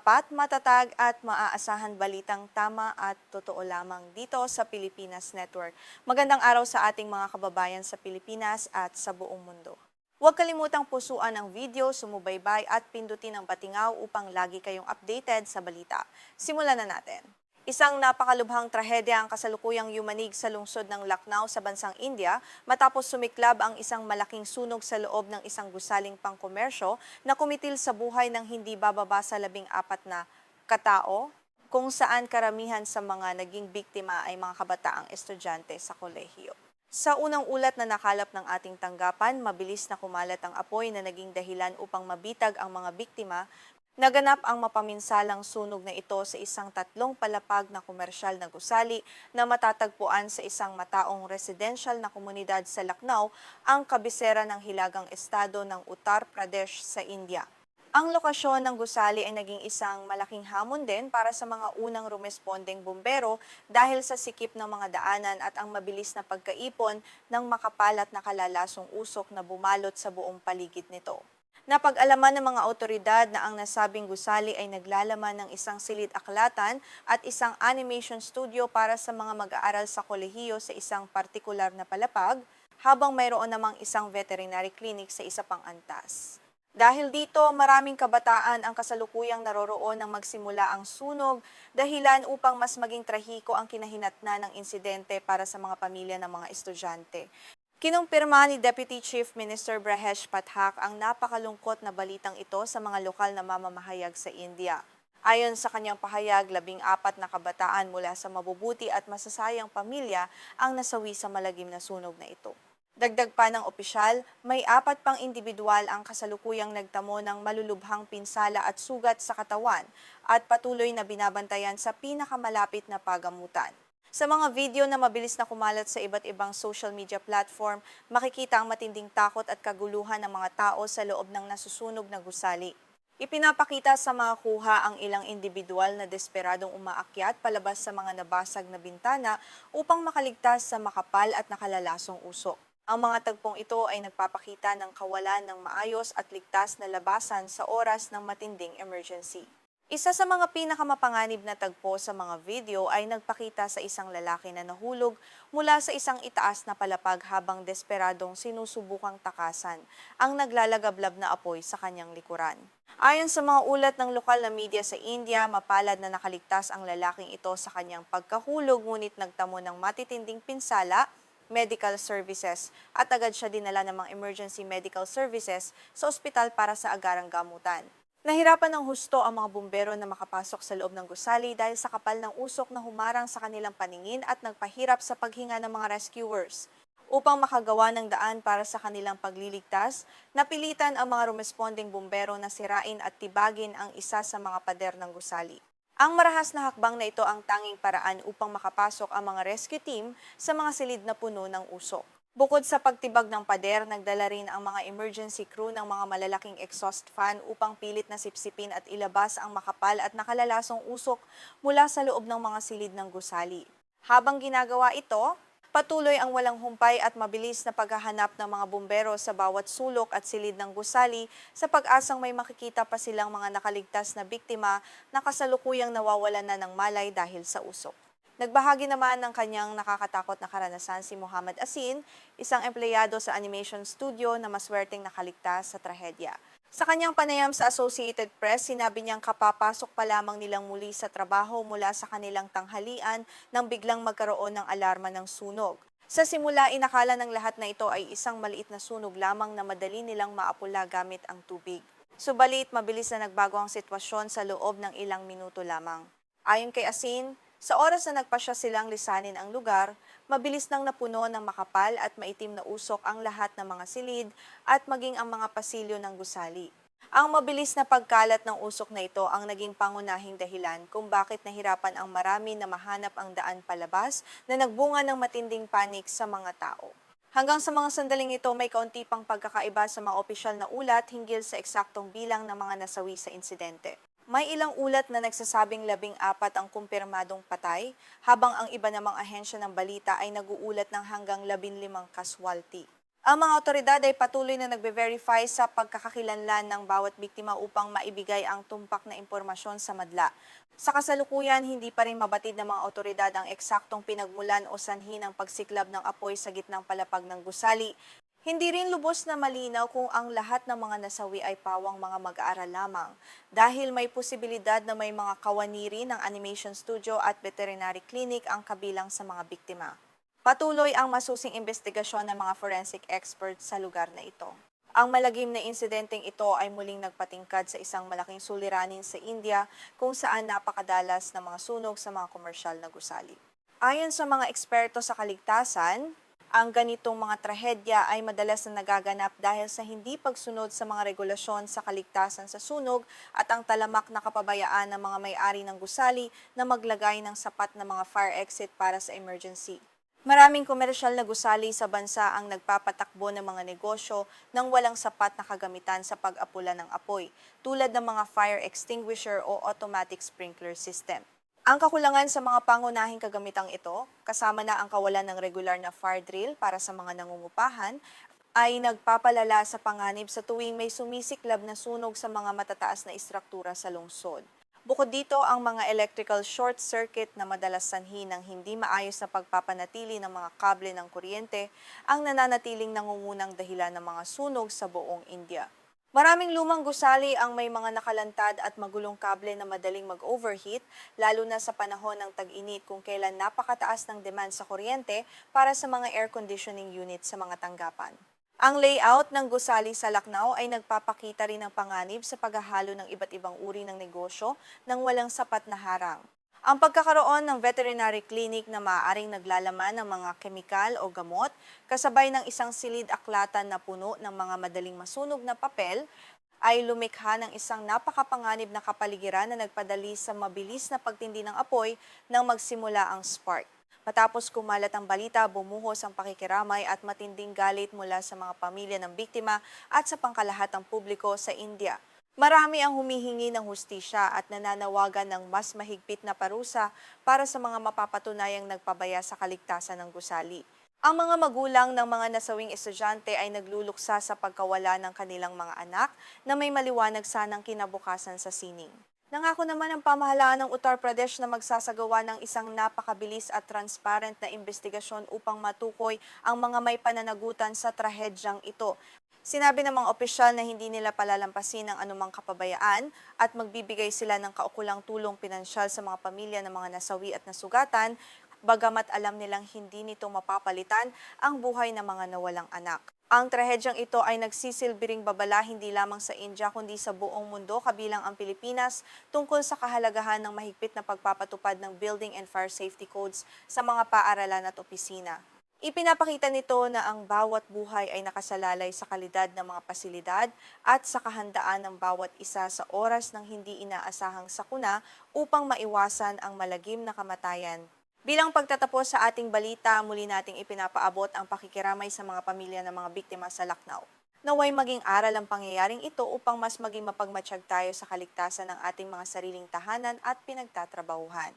tapat, matatag at maaasahan balitang tama at totoo lamang dito sa Pilipinas Network. Magandang araw sa ating mga kababayan sa Pilipinas at sa buong mundo. Huwag kalimutang pusuan ang video, sumubaybay at pindutin ang patingaw upang lagi kayong updated sa balita. Simulan na natin. Isang napakalubhang trahedya ang kasalukuyang yumanig sa lungsod ng Lucknow sa bansang India matapos sumiklab ang isang malaking sunog sa loob ng isang gusaling pangkomersyo na kumitil sa buhay ng hindi bababa sa 14 na katao, kung saan karamihan sa mga naging biktima ay mga kabataang estudyante sa kolehiyo. Sa unang ulat na nakalap ng ating tanggapan, mabilis na kumalat ang apoy na naging dahilan upang mabitag ang mga biktima. Naganap ang mapaminsalang sunog na ito sa isang 3 palapag na komersyal na gusali na matatagpuan sa isang mataong residential na komunidad sa Lucknow, ang kabisera ng hilagang estado ng Uttar Pradesh sa India. Ang lokasyon ng gusali ay naging isang malaking hamon din para sa mga unang rumespondeng bumbero dahil sa sikip ng mga daanan at ang mabilis na pagkaipon ng makapalat na kalalasong usok na bumalot sa buong paligid nito. Napag-alaman ng mga otoridad na ang nasabing gusali ay naglalaman ng isang silid-aklatan at isang animation studio para sa mga mag-aaral sa kolehiyo sa isang partikular na palapag, habang mayroon namang isang veterinary clinic sa isa pang antas. Dahil dito, maraming kabataan ang kasalukuyang naroroon nang magsimula ang sunog, dahilan upang mas maging trahiko ang kinahinatnan ng insidente para sa mga pamilya ng mga estudyante. Kinumpirma ni Deputy Chief Minister Brajesh Pathak ang napakalungkot na balitang ito sa mga lokal na mamamahayag sa India. Ayon sa kanyang pahayag, 14 na kabataan mula sa mabubuti at masasayang pamilya ang nasawi sa malagim na sunog na ito. Dagdag pa ng opisyal, may 4 pang individual ang kasalukuyang nagtamo ng malulubhang pinsala at sugat sa katawan at patuloy na binabantayan sa pinakamalapit na pagamutan. Sa mga video na mabilis na kumalat sa iba't ibang social media platform, makikita ang matinding takot at kaguluhan ng mga tao sa loob ng nasusunog na gusali. Ipinapakita sa mga kuha ang ilang individual na desperadong umaakyat palabas sa mga nabasag na bintana upang makaligtas sa makapal at nakalalasong usok. Ang mga tagpong ito ay nagpapakita ng kawalan ng maayos at ligtas na labasan sa oras ng matinding emergency. Isa sa mga pinakamapanganib na tagpo sa mga video ay nagpakita sa isang lalaki na nahulog mula sa isang itaas na palapag habang desperadong sinusubukang takasan ang naglalagablab na apoy sa kanyang likuran. Ayon sa mga ulat ng lokal na media sa India, mapalad na nakaligtas ang lalaking ito sa kanyang pagkahulog, ngunit nagtamo ng matitinding pinsala, medical services at agad siya dinala ng mga emergency medical services sa ospital para sa agarang gamutan. Nahirapan ng husto ang mga bumbero na makapasok sa loob ng gusali dahil sa kapal ng usok na humarang sa kanilang paningin at nagpahirap sa paghinga ng mga rescuers. Upang makagawa ng daan para sa kanilang pagliligtas, napilitan ang mga rumesponding bumbero na sirain at tibagin ang isa sa mga pader ng gusali. Ang marahas na hakbang na ito ang tanging paraan upang makapasok ang mga rescue team sa mga silid na puno ng usok. Bukod sa pagtibag ng pader, nagdala rin ang mga emergency crew ng mga malalaking exhaust fan upang pilit na sipsipin at ilabas ang makapal at nakalalasong usok mula sa loob ng mga silid ng gusali. Habang ginagawa ito, patuloy ang walang humpay at mabilis na paghahanap ng mga bumbero sa bawat sulok at silid ng gusali sa pag-asang may makikita pa silang mga nakaligtas na biktima na kasalukuyang nawawalan na ng malay dahil sa usok. Nagbahagi naman ng kanyang nakakatakot na karanasan si Muhammad Asin, isang empleyado sa animation studio na maswerteng nakaligtas sa trahedya. Sa kanyang panayam sa Associated Press, sinabi niyang kapapasok pa lamang nilang muli sa trabaho mula sa kanilang tanghalian nang biglang magkaroon ng alarma ng sunog. Sa simula, inakala ng lahat na ito ay isang maliit na sunog lamang na madali nilang maapula gamit ang tubig. Subalit, mabilis na nagbago ang sitwasyon sa loob ng ilang minuto lamang. Ayon kay Asin, sa oras na nagpasya silang lisanin ang lugar, mabilis nang napuno ng makapal at maitim na usok ang lahat ng mga silid at maging ang mga pasilyo ng gusali. Ang mabilis na pagkalat ng usok na ito ang naging pangunahing dahilan kung bakit nahirapan ang marami na mahanap ang daan palabas na nagbunga ng matinding panik sa mga tao. Hanggang sa mga sandaling ito, may kaunti pang pagkakaiba sa mga opisyal na ulat hinggil sa eksaktong bilang ng mga nasawi sa insidente. May ilang ulat na nagsasabing 14 ang kumpirmadong patay, habang ang iba namang ahensya ng balita ay naguulat ng hanggang 15 casualty. Ang mga otoridad ay patuloy na nagbe-verify sa pagkakakilanlan ng bawat biktima upang maibigay ang tumpak na impormasyon sa madla. Sa kasalukuyan, hindi pa rin mabatid ng mga otoridad ang eksaktong pinagmulan o sanhi ng pagsiklab ng apoy sa gitnang palapag ng gusali. Hindi rin lubos na malinaw kung ang lahat ng mga nasawi ay pawang mga mag-aaral lamang dahil may posibilidad na may mga kawaniri ng animation studio at veterinary clinic ang kabilang sa mga biktima. Patuloy ang masusing investigasyon ng mga forensic experts sa lugar na ito. Ang malagim na insidenteng ito ay muling nagpatingkad sa isang malaking suliranin sa India kung saan napakadalas ng mga sunog sa mga komersyal na gusali. Ayon sa mga eksperto sa kaligtasan, ang ganitong mga trahedya ay madalas na nagaganap dahil sa hindi pagsunod sa mga regulasyon sa kaligtasan sa sunog at ang talamak na kapabayaan ng mga may-ari ng gusali na maglagay ng sapat na mga fire exit para sa emergency. Maraming komersyal na gusali sa bansa ang nagpapatakbo ng mga negosyo nang walang sapat na kagamitan sa pag-apula ng apoy, tulad ng mga fire extinguisher o automatic sprinkler system. Ang kakulangan sa mga pangunahing kagamitang ito, kasama na ang kawalan ng regular na fire drill para sa mga nangungupahan, ay nagpapalala sa panganib sa tuwing may sumisiklab na sunog sa mga matataas na istruktura sa lungsod. Bukod dito, ang mga electrical short circuit na madalas sanhi ng hindi maayos na pagpapanatili ng mga kable ng kuryente ang nananatiling nangungunang dahilan ng mga sunog sa buong India. Maraming lumang gusali ang may mga nakalantad at magulong kable na madaling mag-overheat, lalo na sa panahon ng tag-init kung kailan napakataas ng demand sa kuryente para sa mga air conditioning unit sa mga tanggapan. Ang layout ng gusali sa Lucknow ay nagpapakita rin ng panganib sa paghahalo ng iba't ibang uri ng negosyo nang walang sapat na harang. Ang pagkakaroon ng veterinary clinic na maaaring naglalaman ng mga kemikal o gamot, kasabay ng isang silid-aklatan na puno ng mga madaling masunog na papel, ay lumikha ng isang napakapanganib na kapaligiran na nagpadali sa mabilis na pagtindi ng apoy nang magsimula ang spark. Matapos kumalat ang balita, bumuhos ang pakikiramay at matinding galit mula sa mga pamilya ng biktima at sa pangkalahatang publiko sa India. Marami ang humihingi ng hustisya at nananawagan ng mas mahigpit na parusa para sa mga mapapatunayang nagpabaya sa kaligtasan ng gusali. Ang mga magulang ng mga nasawing estudyante ay nagluluksa sa pagkawala ng kanilang mga anak na may maliwanag sanang kinabukasan sa sining. Nangako naman ang pamahalaan ng Uttar Pradesh na magsasagawa ng isang napakabilis at transparent na investigasyon upang matukoy ang mga may pananagutan sa trahedyang ito. Sinabi ng mga opisyal na hindi nila palalampasin ang anumang kapabayaan at magbibigay sila ng kaukulang tulong pinansyal sa mga pamilya ng mga nasawi at nasugatan, bagamat alam nilang hindi nito mapapalitan ang buhay ng mga nawalang anak. Ang trahedyang ito ay nagsisilbing babala hindi lamang sa India kundi sa buong mundo kabilang ang Pilipinas tungkol sa kahalagahan ng mahigpit na pagpapatupad ng Building and Fire Safety Codes sa mga paaralan at opisina. Ipinapakita nito na ang bawat buhay ay nakasalalay sa kalidad ng mga pasilidad at sa kahandaan ng bawat isa sa oras ng hindi inaasahang sakuna upang maiwasan ang malagim na kamatayan. Bilang pagtatapos sa ating balita, muli nating ipinapaabot ang pakikiramay sa mga pamilya ng mga biktima sa Lucknow. Naway maging aral ang pangyayaring ito upang mas maging mapagmatsyag tayo sa kaligtasan ng ating mga sariling tahanan at pinagtatrabahuhan.